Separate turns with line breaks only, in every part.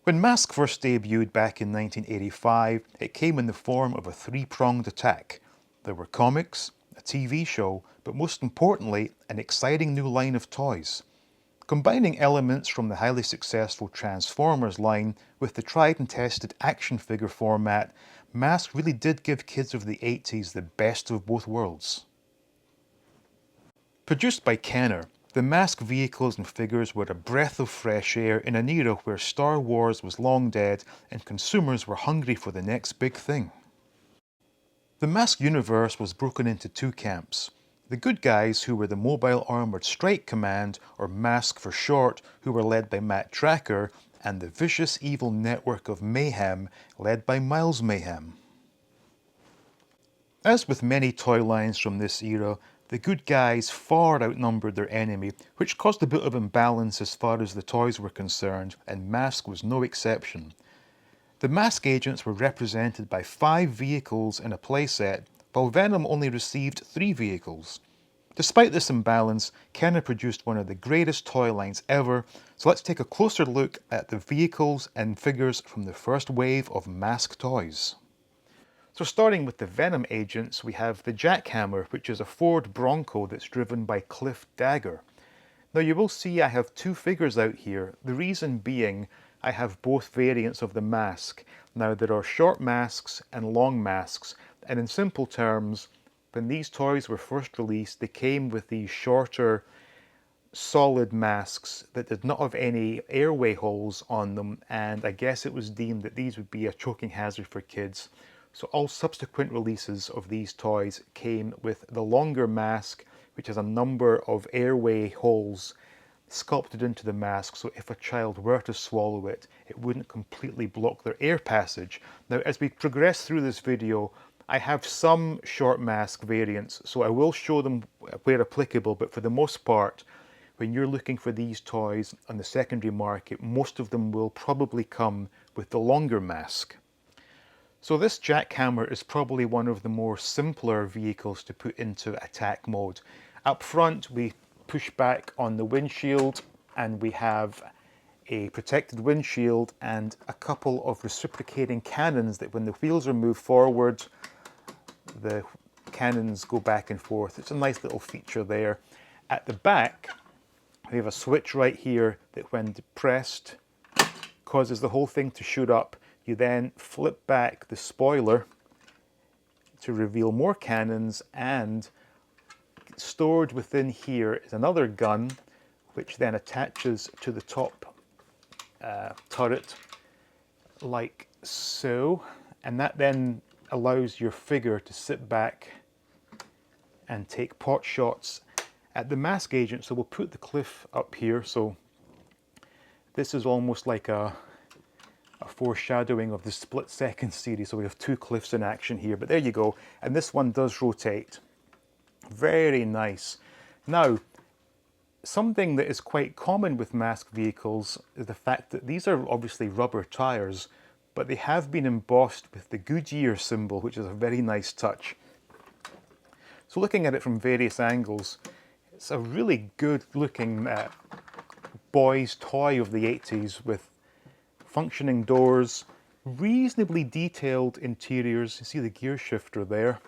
When M.a.s.k first debuted back in 1985, it came in the form of a three-pronged attack. There were comics, a TV show, but most importantly, an exciting new line of toys. Combining elements from the highly successful Transformers line with the tried and tested action figure format, M.a.s.k really did give kids of the 80s the best of both worlds. Produced by Kenner, the M.a.s.k vehicles and figures were a breath of fresh air in an era where Star Wars was long dead and consumers were hungry for the next big thing. The M.a.s.k universe was broken into two camps. The good guys, who were the Mobile Armoured Strike Command, or M.a.s.k for short, who were led by Matt Tracker, and the vicious evil network of mayhem, led by Miles Mayhem. As with many toy lines from this era, the good guys far outnumbered their enemy, which caused a bit of imbalance as far as the toys were concerned, and M.a.s.k was no exception. The M.a.s.k agents were represented by 5 vehicles in a playset, while Venom only received 3 vehicles. Despite this imbalance, Kenner produced one of the greatest toy lines ever, so let's take a closer look at the vehicles and figures from the first wave of M.a.s.k toys. So starting with the Venom agents, we have the Jackhammer, which is a Ford Bronco that's driven by Cliff Dagger. Now you will see I have 2 figures out here, the reason being I have both variants of the M.a.s.k. Now there are short M.a.s.ks and long M.a.s.ks, and in simple terms, when these toys were first released, they came with these shorter, solid M.a.s.ks that did not have any airway holes on them, and I guess it was deemed that these would be a choking hazard for kids. So all subsequent releases of these toys came with the longer M.a.s.k, which has a number of airway holes sculpted into the M.a.s.k, so if a child were to swallow it, it wouldn't completely block their air passage. Now, as we progress through this video, I have some short M.a.s.k variants, so I will show them where applicable, but for the most part, when you're looking for these toys on the secondary market, most of them will probably come with the longer M.a.s.k. So this Jackhammer is probably one of the more simpler vehicles to put into attack mode. Up front, we push back on the windshield and we have a protected windshield and a couple of reciprocating cannons that when the wheels are moved forward, the cannons go back and forth. It's a nice little feature there. At the back, we have a switch right here that when depressed causes the whole thing to shoot up. You then flip back the spoiler to reveal more cannons, and stored within here is another gun which then attaches to the top turret like so, and that then allows your figure to sit back and take pot shots at the M.a.s.k agent. So we'll put the cliff up here, so this is almost like a foreshadowing of the Split Second series. So we have 2 cliffs in action here, but there you go. And this one does rotate. Very nice. Now, something that is quite common with M.a.s.k vehicles is the fact that these are obviously rubber tires, but they have been embossed with the Goodyear symbol, which is a very nice touch. So looking at it from various angles, it's a really good looking boy's toy of the 80s with functioning doors, reasonably detailed interiors. You see the gear shifter there.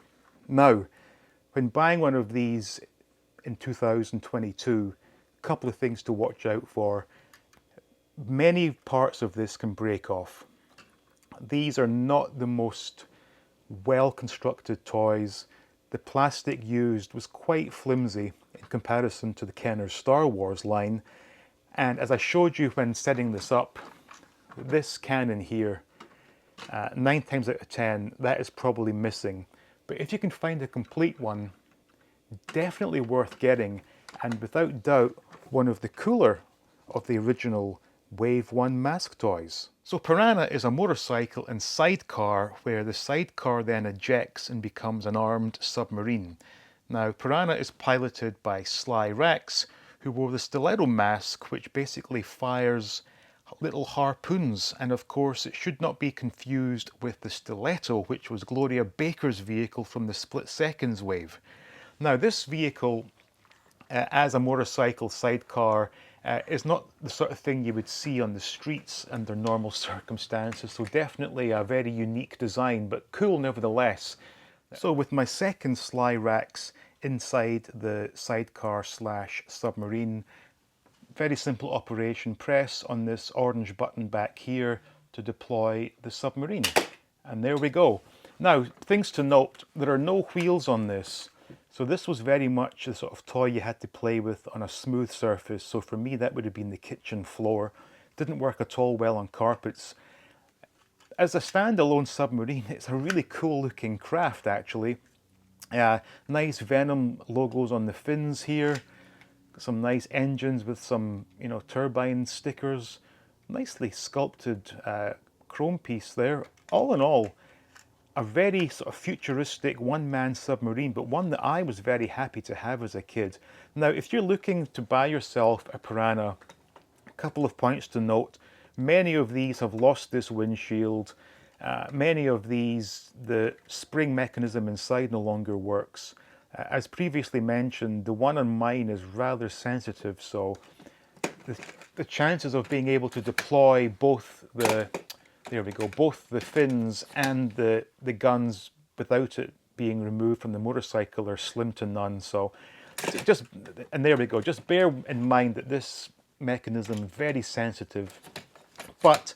Now, when buying one of these in 2022, a couple of things to watch out for. Many parts of this can break off. These are not the most well-constructed toys. The plastic used was quite flimsy in comparison to the Kenner'S Star Wars line. And as I showed you when setting this up, this cannon here, 9 times out of 10, that is probably missing. But if you can find a complete one, definitely worth getting, and without doubt, one of the cooler of the original Wave 1 M.a.s.k toys. So Piranha is a motorcycle and sidecar where the sidecar then ejects and becomes an armed submarine. Now, Piranha is piloted by Sly Rex, who wore the stiletto mask, which basically fires little harpoons, and of course it should not be confused with the stiletto, which was Gloria Baker's vehicle from the Split Seconds wave. Now this vehicle, as a motorcycle sidecar, It's not the sort of thing you would see on the streets under normal circumstances, so definitely a very unique design, but cool nevertheless. So with my second sly racks inside the sidecar slash submarine, very simple operation. Press on this orange button back here to deploy the submarine. And there we go. Now, things to note, there are no wheels on this. So this was very much the sort of toy you had to play with on a smooth surface. So for me, that would have been the kitchen floor. Didn't work at all well on carpets. As a standalone submarine, it's a really cool looking craft actually. Nice Venom logos on the fins here. Some nice engines with some, turbine stickers. Nicely sculpted chrome piece there. All in all, a very sort of futuristic one-man submarine, but one that I was very happy to have as a kid. Now, if you're looking to buy yourself a Piranha, a couple of points to note. Many of these have lost this windshield. Many of these, the spring mechanism inside no longer works. As previously mentioned, the one on mine is rather sensitive, so the chances of being able to deploy both the, there we go, both the fins and the guns without it being removed from the motorcycle are slim to none. So just, and there we go, just bear in mind that this mechanism is very sensitive, but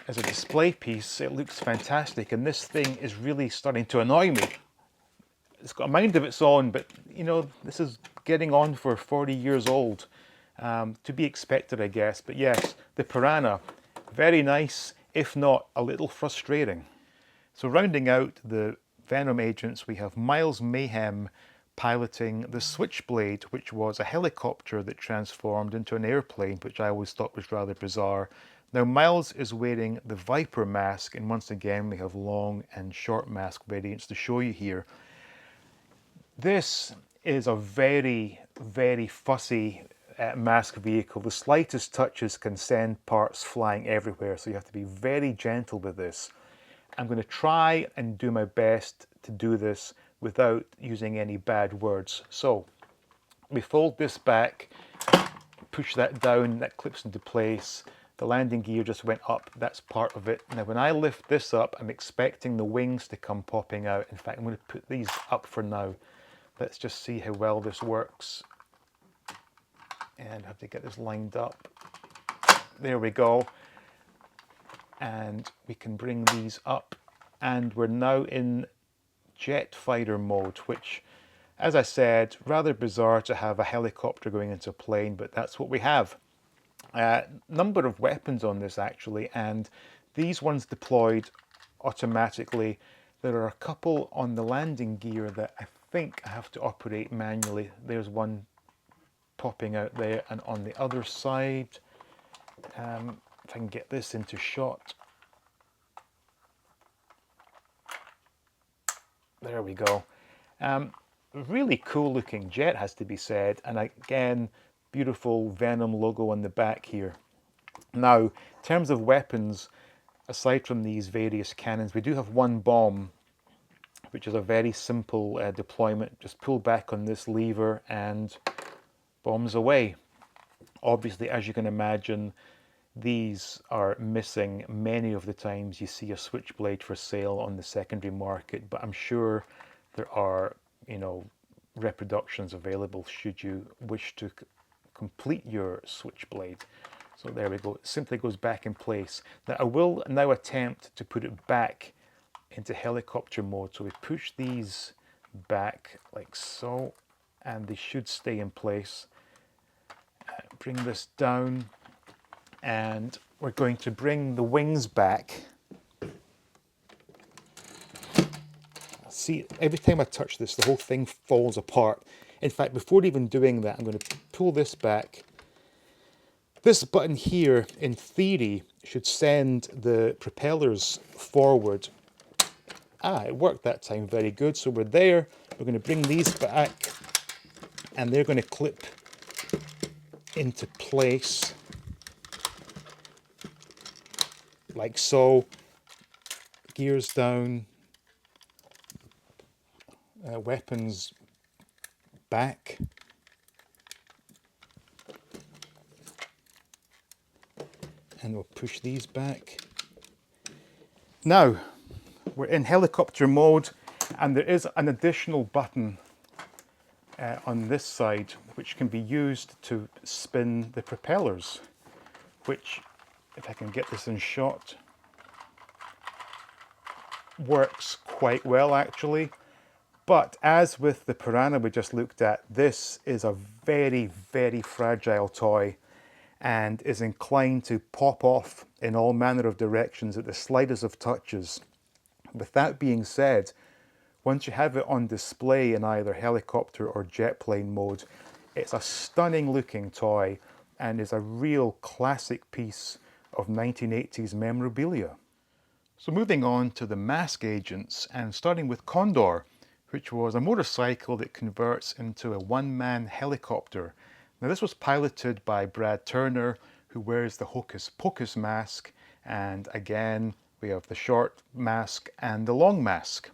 as a display piece, it looks fantastic, and this thing is really starting to annoy me. It's got a mind of its own, but this is getting on for 40 years old. To be expected, I guess. But yes, the Piranha, very nice, if not a little frustrating. So rounding out the Venom agents, we have Miles Mayhem piloting the Switchblade, which was a helicopter that transformed into an airplane, which I always thought was rather bizarre. Now Miles is wearing the Viper mask, and once again we have long and short mask variants to show you here. This is a very, very fussy mask vehicle. The slightest touches can send parts flying everywhere, so you have to be very gentle with this. I'm going to try and do my best to do this without using any bad words. So we fold this back, push that down, that clips into place. The landing gear just went up, that's part of it. Now when I lift this up, I'm expecting the wings to come popping out. In fact, I'm going to put these up for now. Let's just see how well this works. And I have to get this lined up. There we go. And we can bring these up. And we're now in jet fighter mode, which, as I said, rather bizarre to have a helicopter going into a plane, but that's what we have. Number of weapons on this actually, and these ones deployed automatically. There are a couple on the landing gear that I think I have to operate manually. There's one popping out there, and on the other side, if I can get this into shot. There we go. Really cool looking jet, has to be said, and again, beautiful Venom logo on the back here. Now, in terms of weapons, aside from these various cannons, we do have one bomb, which is a very simple deployment. Just pull back on this lever and bombs away. Obviously, as you can imagine, these are missing many of the times you see a Switchblade for sale on the secondary market, but I'm sure there are, reproductions available should you wish to complete your Switchblade. So there we go, it simply goes back in place. Now I will now attempt to put it back into helicopter mode. So we push these back like so, and they should stay in place. Bring this down, and we're going to bring the wings back. See, every time I touch this, the whole thing falls apart. In fact, before even doing that, I'm going to pull this back. This button here, in theory, should send the propellers forward. It worked that time, very good. So we're there, we're going to bring these back, and they're going to clip into place, like so. Gears down, weapons back. And we'll push these back. Now, we're in helicopter mode, and there is an additional button on this side which can be used to spin the propellers, which, if I can get this in shot, works quite well actually. But as with the Piranha we just looked at, this is a very, very fragile toy and is inclined to pop off in all manner of directions at the slightest of touches. With that being said, once you have it on display in either helicopter or jet plane mode, it's a stunning looking toy and is a real classic piece of 1980s memorabilia. So moving on to the M.a.s.k agents, and starting with Condor, which was a motorcycle that converts into a one-man helicopter. Now this was piloted by Brad Turner, who wears the Hocus Pocus mask, and again we have the short mask and the long mask.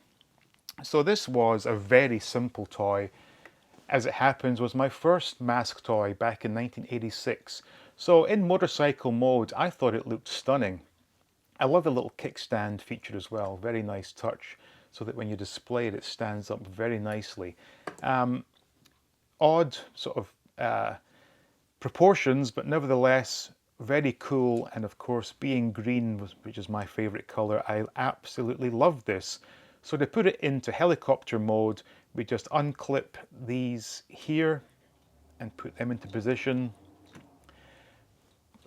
So this was a very simple toy. As it happens, was my first M.a.s.k toy back in 1986. So in motorcycle mode, I thought it looked stunning. I love the little kickstand feature as well, very nice touch, so that when you display it, it stands up very nicely. Odd sort of proportions, but nevertheless very cool, and of course being green, which is my favorite color, I absolutely love this. So to put it into helicopter mode, we just unclip these here and put them into position,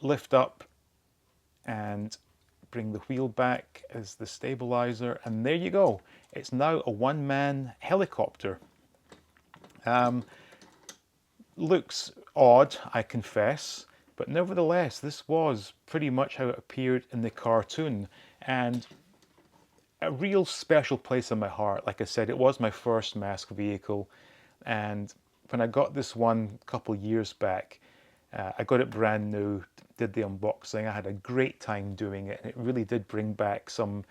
lift up and bring the wheel back as the stabilizer, and there you go. It's now a one-man helicopter. Looks odd, I confess, but nevertheless, this was pretty much how it appeared in the cartoon, and a real special place in my heart. Like I said, it was my first M.a.s.k vehicle, and when I got this one a couple years back, I got it brand new, did the unboxing, I had a great time doing it, and it really did bring back some,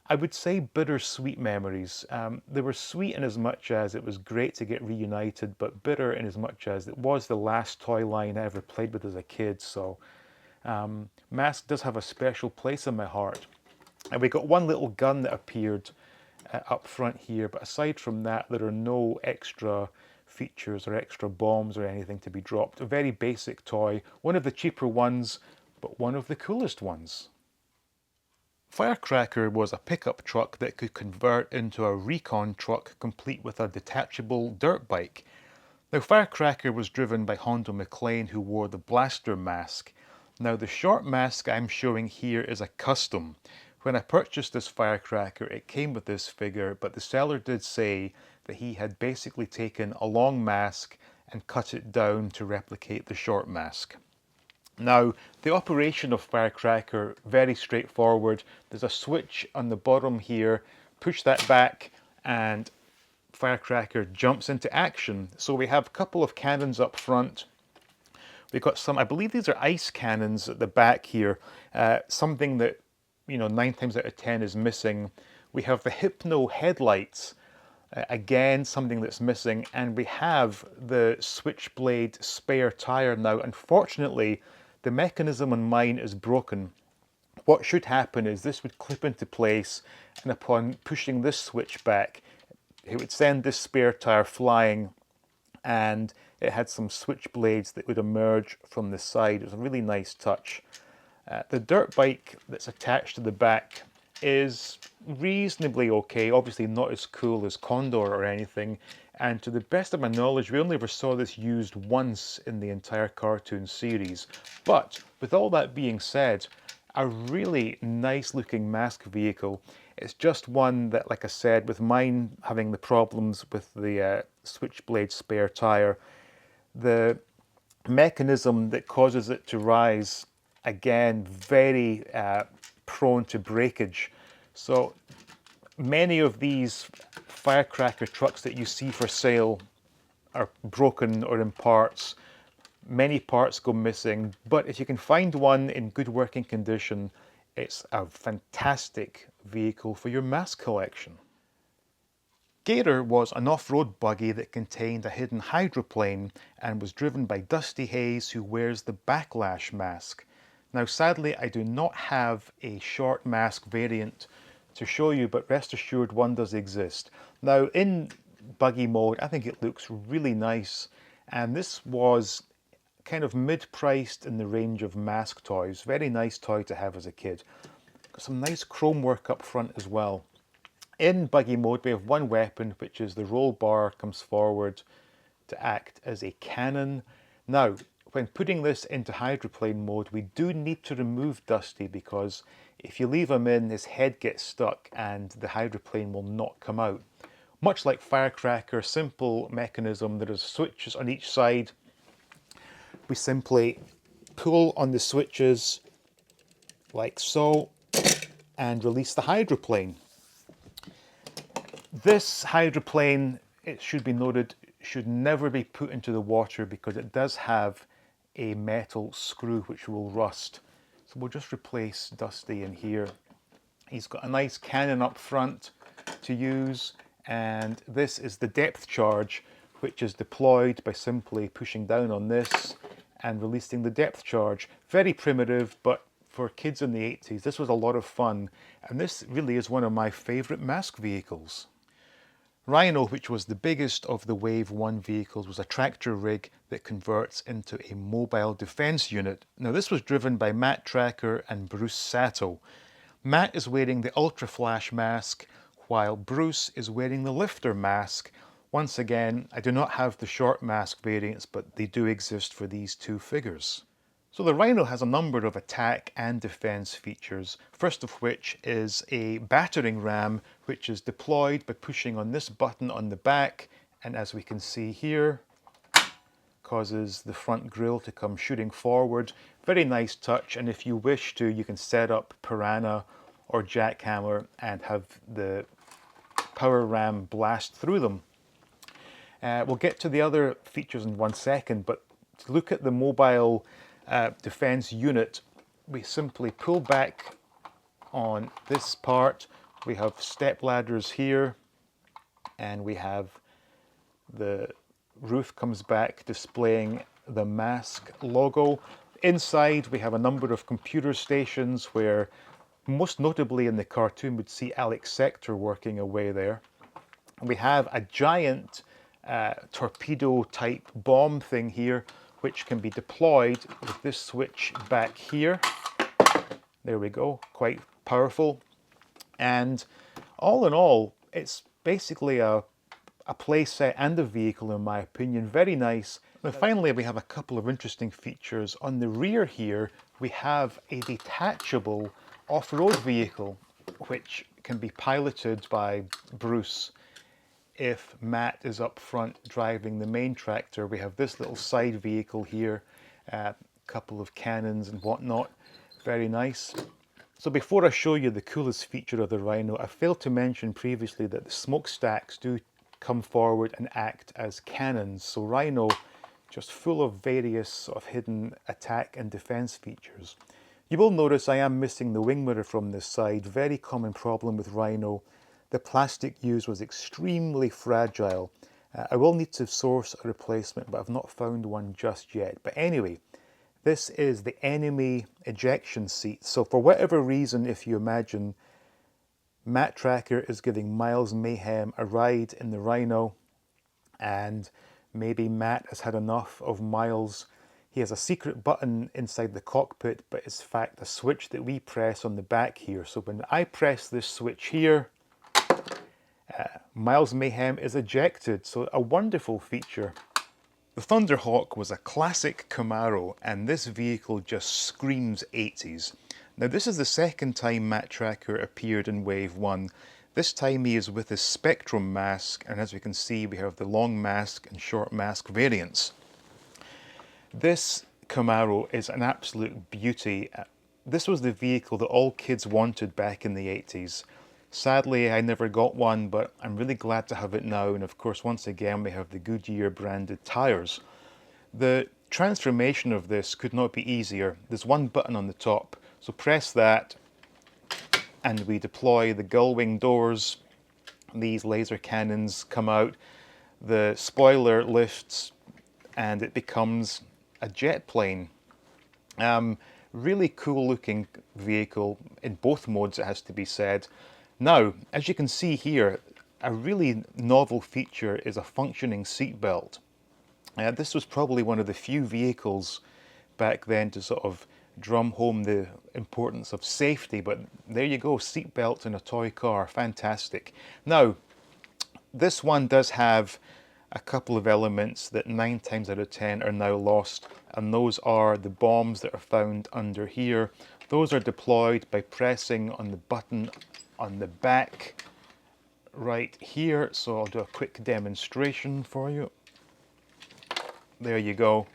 I would say, bittersweet memories. They were sweet in as much as it was great to get reunited, but bitter in as much as it was the last toy line I ever played with as a kid. So M.a.s.k does have a special place in my heart. And we got one little gun that appeared up front here, but aside from that, there are no extra features or extra bombs or anything to be dropped. A very basic toy, one of the cheaper ones, but one of the coolest ones. Firecracker was a pickup truck that could convert into a recon truck complete with a detachable dirt bike. Now Firecracker was driven by Hondo McLean, who wore the blaster mask. Now the short mask I'm showing here is a custom. When I purchased this Firecracker, it came with this figure, but the seller did say that he had basically taken a long mask and cut it down to replicate the short mask. Now, the operation of Firecracker, very straightforward. There's a switch on the bottom here, push that back, and Firecracker jumps into action. So we have a couple of cannons up front. We've got some, I believe these are ice cannons at the back here, something that, 9 times out of 10 is missing. We have the Hypno headlights, again something that's missing, and we have the Switchblade spare tire. Now unfortunately the mechanism on mine is broken. What should happen is this would clip into place, and upon pushing this switch back, it would send this spare tire flying, and it had some switchblades that would emerge from the side. It was a really nice touch. The dirt bike that's attached to the back is reasonably okay, obviously not as cool as Condor or anything, and to the best of my knowledge we only ever saw this used once in the entire cartoon series. But with all that being said, a really nice looking M.a.s.k vehicle. It's just one that, like I said, with mine having the problems with the Switchblade spare tire, the mechanism that causes it to rise, again, very prone to breakage. So many of these Firecracker trucks that you see for sale are broken or in parts. Many parts go missing, but if you can find one in good working condition, it's a fantastic vehicle for your M.a.s.k collection. Gator was an off-road buggy that contained a hidden hydroplane and was driven by Dusty Hayes, who wears the Backlash mask. Now sadly I do not have a short mask variant to show you, but rest assured one does exist. Now in buggy mode I think it looks really nice, and this was kind of mid-priced in the range of M.a.s.k toys. Very nice toy to have as a kid. Got some nice chrome work up front as well. In buggy mode we have one weapon, which is the roll bar comes forward to act as a cannon. Now when putting this into hydroplane mode we do need to remove Dusty, because if you leave him in, his head gets stuck and the hydroplane will not come out. Much like Firecracker, simple mechanism. There are switches on each side. We simply pull on the switches like so and release the hydroplane. This hydroplane, it should be noted, should never be put into the water because it does have a metal screw which will rust. So we'll just replace Dusty in here. He's got a nice cannon up front to use, and this is the depth charge, which is deployed by simply pushing down on this and releasing the depth charge. Very primitive, but for kids in the 80s this was a lot of fun, and this really is one of my favourite M.a.s.k vehicles. Rhino, which was the biggest of the Wave 1 vehicles, was a tractor rig that converts into a mobile defence unit. Now this was driven by Matt Tracker and Bruce Sato. Matt is wearing the Ultra Flash mask, while Bruce is wearing the Lifter mask. Once again, I do not have the short mask variants, but they do exist for these two figures. So the Rhino has a number of attack and defense features, first of which is a battering ram, which is deployed by pushing on this button on the back, and as we can see here, causes the front grille to come shooting forward. Very nice touch, and if you wish to, you can set up Piranha or Jackhammer and have the power ram blast through them. We'll get to the other features in 1 second, but to look at the mobile defense unit, we simply pull back on this part. We have step ladders here, and we have the roof comes back displaying the M.a.s.k logo. Inside we have a number of computer stations where, most notably in the cartoon, we'd see Alex Sector working away there. We have a giant torpedo type bomb thing here, which can be deployed with this switch back here. There we go, quite powerful. And all in all, it's basically a play set and a vehicle in my opinion. Very nice. Now finally we have a couple of interesting features. On the rear here we have a detachable off-road vehicle which can be piloted by Bruce. If Matt is up front driving the main tractor, we have this little side vehicle here, a couple of cannons and whatnot. Very nice. So before I show you the coolest feature of the Rhino, I failed to mention previously that the smokestacks do come forward and act as cannons. So Rhino, just full of various sort of hidden attack and defense features. You will notice I am missing the wing mirror from this side. Very common problem with Rhino. The plastic used was extremely fragile. I will need to source a replacement, but I've not found one just yet. But anyway, this is the enemy ejection seat. So for whatever reason, if you imagine Matt Tracker is giving Miles Mayhem a ride in the Rhino, and maybe Matt has had enough of Miles. He has a secret button inside the cockpit, but it's in fact a switch that we press on the back here. So when I press this switch here, Miles Mayhem is ejected. So a wonderful feature. The Thunderhawk was a classic Camaro, and this vehicle just screams 80s. Now this is the second time Matt Tracker appeared in Wave 1. This time he is with his Spectrum mask, and as we can see we have the long mask and short mask variants. This Camaro is an absolute beauty. This was the vehicle that all kids wanted back in the 80s. Sadly I never got one, but I'm really glad to have it now, and of course once again we have the Goodyear branded tyres. The transformation of this could not be easier. There's one button on the top, so press that and we deploy the gull wing doors. These laser cannons come out, the spoiler lifts, and it becomes a jet plane. Really cool looking vehicle in both modes, it has to be said. Now, as you can see here, a really novel feature is a functioning seatbelt. This was probably one of the few vehicles back then to sort of drum home the importance of safety, but there you go, seatbelts in a toy car, fantastic. Now, this one does have a couple of elements that 9 times out of 10 are now lost, and those are the bombs that are found under here. Those are deployed by pressing on the button on the back right here. So I'll do a quick demonstration for you. There you go.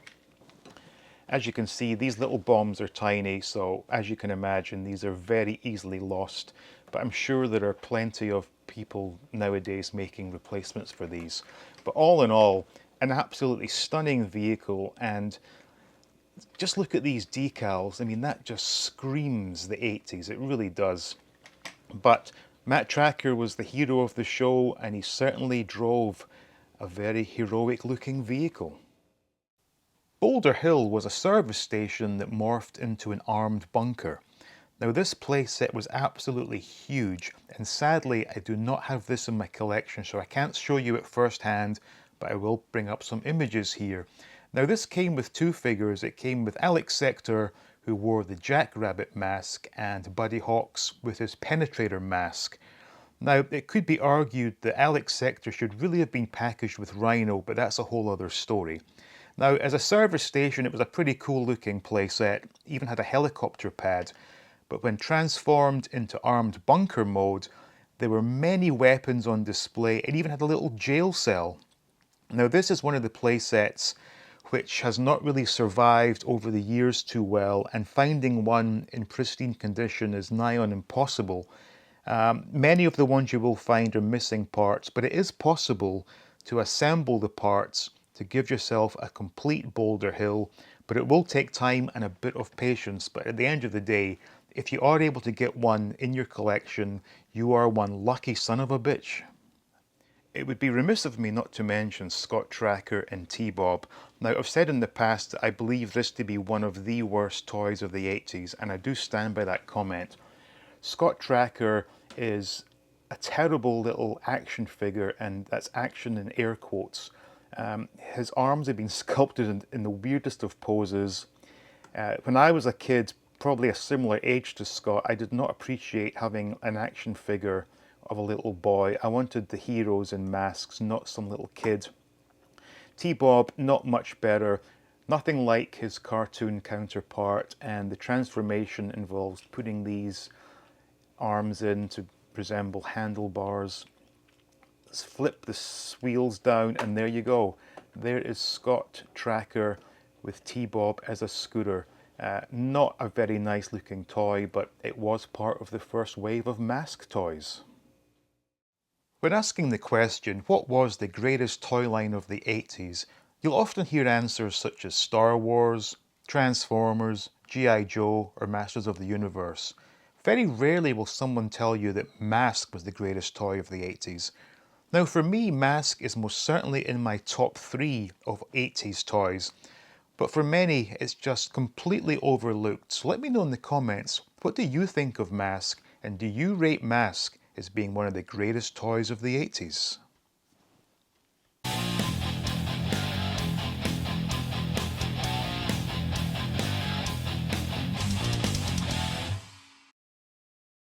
As you can see, these little bombs are tiny, so as you can imagine, these are very easily lost. But I'm sure there are plenty of people nowadays making replacements for these. But all in all, an absolutely stunning vehicle, and just look at these decals. I mean, that just screams the 80s, it really does. But Matt Tracker was the hero of the show, and he certainly drove a very heroic looking vehicle. Boulder Hill was a service station that morphed into an armed bunker. Now this playset was absolutely huge, and sadly I do not have this in my collection, so I can't show you it firsthand, but I will bring up some images here. Now this came with two figures. It came with Alex Sector, who wore the Jackrabbit mask, and Buddy Hawks with his Penetrator mask. Now it could be argued that Alex Sector should really have been packaged with Rhino, but that's a whole other story. Now, as a service station, it was a pretty cool looking playset, even had a helicopter pad, but when transformed into armed bunker mode, there were many weapons on display and even had a little jail cell. Now, this is one of the playsets which has not really survived over the years too well, and finding one in pristine condition is nigh on impossible. Many of the ones you will find are missing parts, but it is possible to assemble the parts to give yourself a complete Boulder Hill, but it will take time and a bit of patience. But at the end of the day, if you are able to get one in your collection, you are one lucky son of a bitch. It would be remiss of me not to mention Scott Tracker and TBob. Now, I've said in the past that I believe this to be one of the worst toys of the 80s, and I do stand by that comment. Scott Tracker is a terrible little action figure, and that's action in air quotes. His arms have been sculpted in the weirdest of poses. When I was a kid, probably a similar age to Scott, I did not appreciate having an action figure of a little boy. I wanted the heroes in masks, not some little kid. TBob, not much better. Nothing like his cartoon counterpart, and the transformation involves putting these arms in to resemble handlebars. Let's flip the wheels down, and there you go. There is Scott Tracker with TBob as a scooter. Not a very nice looking toy, but it was part of the first wave of M.a.s.k toys. When asking the question, what was the greatest toy line of the 80s, you'll often hear answers such as Star Wars, Transformers, G.I. Joe, or Masters of the Universe. Very rarely will someone tell you that M.a.s.k was the greatest toy of the 80s. Now for me, M.a.s.k is most certainly in my top 3 of 80s toys, but for many it's just completely overlooked. So let me know in the comments, what do you think of M.a.s.k, and do you rate M.a.s.k as being one of the greatest toys of the 80s?